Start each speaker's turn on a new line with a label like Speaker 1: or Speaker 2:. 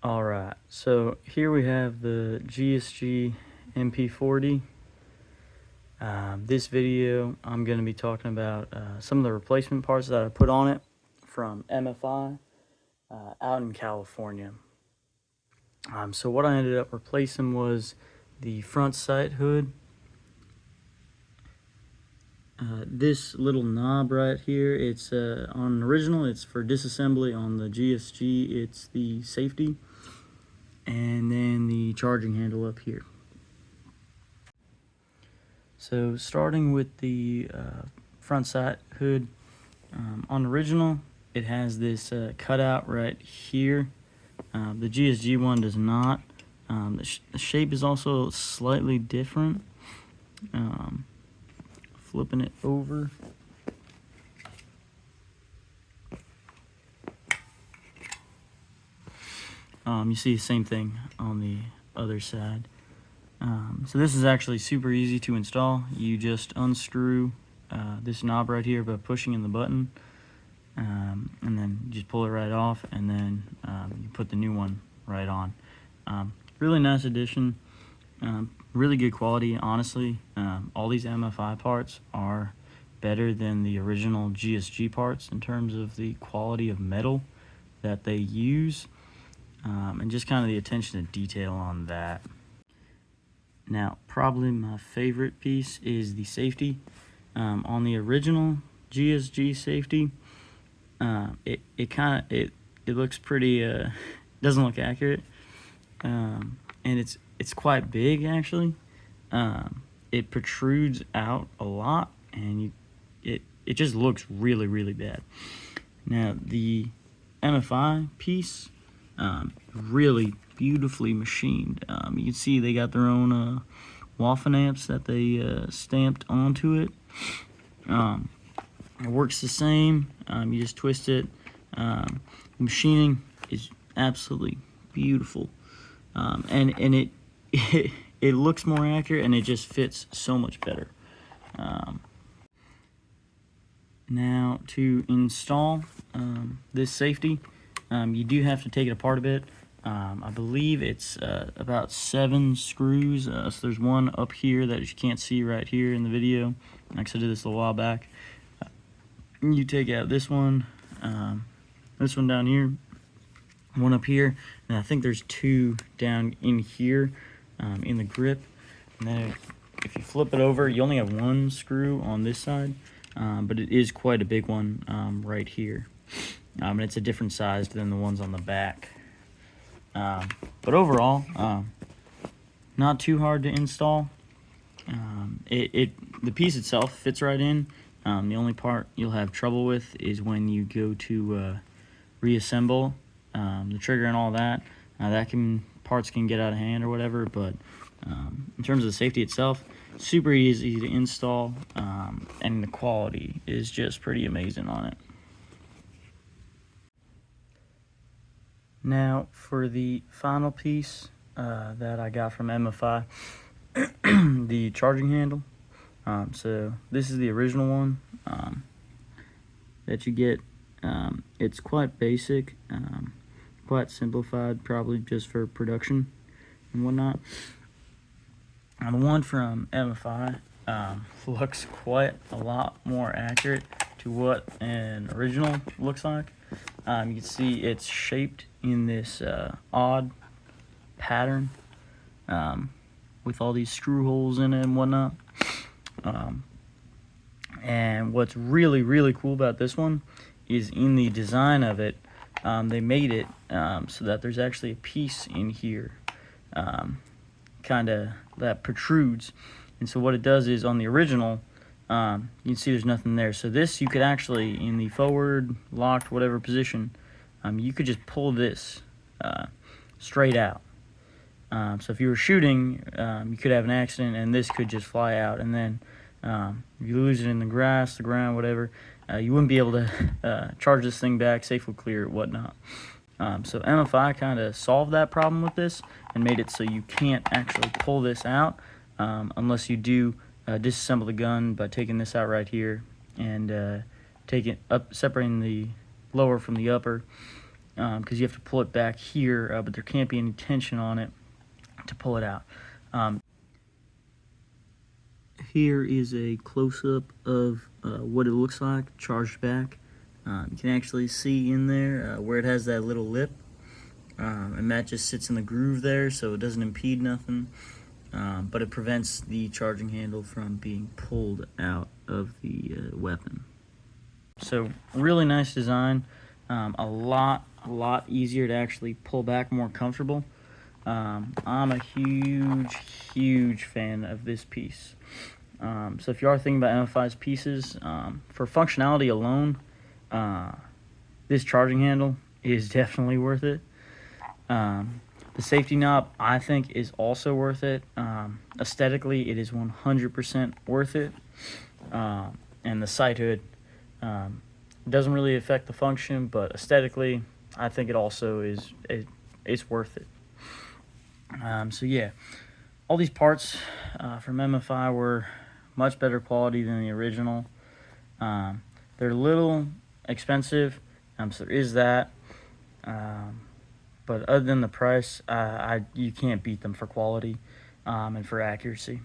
Speaker 1: Alright, so here we have the GSG MP40. This video I'm going to be talking about some of the replacement parts that I put on it from MFI out in California. So what I ended up replacing was the front sight hood. This little knob right here, it's on the original, it's for disassembly. On the GSG, it's the safety. And then the charging handle up here. So starting with the front sight hood, on the original it has this cutout right here. The GSG one does not. The shape is also slightly different. Flipping it over, you see the same thing on the other side. So this is actually super easy to install. You just unscrew this knob right here by pushing in the button, and then just pull it right off, and then you put the new one right on. Really nice addition, really good quality, honestly. All these MFI parts are better than the original GSG parts in terms of the quality of metal that they use. And just kind of the attention to detail on that. Now, probably my favorite piece is the safety. On the original GSG safety, it looks pretty, doesn't look accurate, and it's quite big actually. It protrudes out a lot, and it just looks really bad. Now the MFI piece, really beautifully machined. You can see they got their own waffle amps that they stamped onto it. It works the same. You just twist it. The machining is absolutely beautiful, and it it looks more accurate, and it just fits so much better. Now to install this safety, you do have to take it apart a bit. I believe it's about 7 screws. So there's one up here that you can't see right here in the video. Actually, I did this a while back. You take out this one down here, one up here, and I think there's 2 down in here in the grip. And then if you flip it over, you only have 1 screw on this side, but it is quite a big one right here. And it's a different size than the ones on the back. But overall, not too hard to install. The piece itself fits right in. The only part you'll have trouble with is when you go to reassemble the trigger and all that. Parts can get out of hand or whatever, but in terms of the safety itself, super easy to install, and the quality is just pretty amazing on it. Now for the final piece that I got from MFI, the charging handle. So this is the original one that you get. It's quite basic, quite simplified, probably just for production and whatnot. Now the one from MFI looks quite a lot more accurate to what an original looks like. You can see it's shaped in this odd pattern with all these screw holes in it and whatnot. And what's really cool about this one is in the design of it, they made it so that there's actually a piece in here kinda that protrudes. And so what it does is, on the original, you can see there's nothing there. So this, you could actually, in the forward, locked, whatever position, you could just pull this straight out. So if you were shooting, you could have an accident, and this could just fly out. And then if you lose it in the grass, the ground, whatever, you wouldn't be able to charge this thing back, safely clear it, whatnot. So MFI kind of solved that problem with this and made it so you can't actually pull this out unless you do disassemble the gun by taking this out right here and separating the lower from the upper. because you have to pull it back here, but there can't be any tension on it to pull it out. Here is a close-up of what it looks like charged back. You can actually see in there where it has that little lip, and that just sits in the groove there, so it doesn't impede nothing, but it prevents the charging handle from being pulled out of the weapon. So really nice design, a lot easier to actually pull back, more comfortable. I'm a huge fan of this piece. So if you are thinking about MFI's pieces, for functionality alone, this charging handle is definitely worth it. The safety knob, I think, is also worth it. Aesthetically, it is 100% worth it. And the sight hood doesn't really affect the function, but aesthetically, I think it also is it's worth it. So yeah, all these parts from MFI were much better quality than the original. They're a little expensive, so there is that. But other than the price, you can't beat them for quality and for accuracy.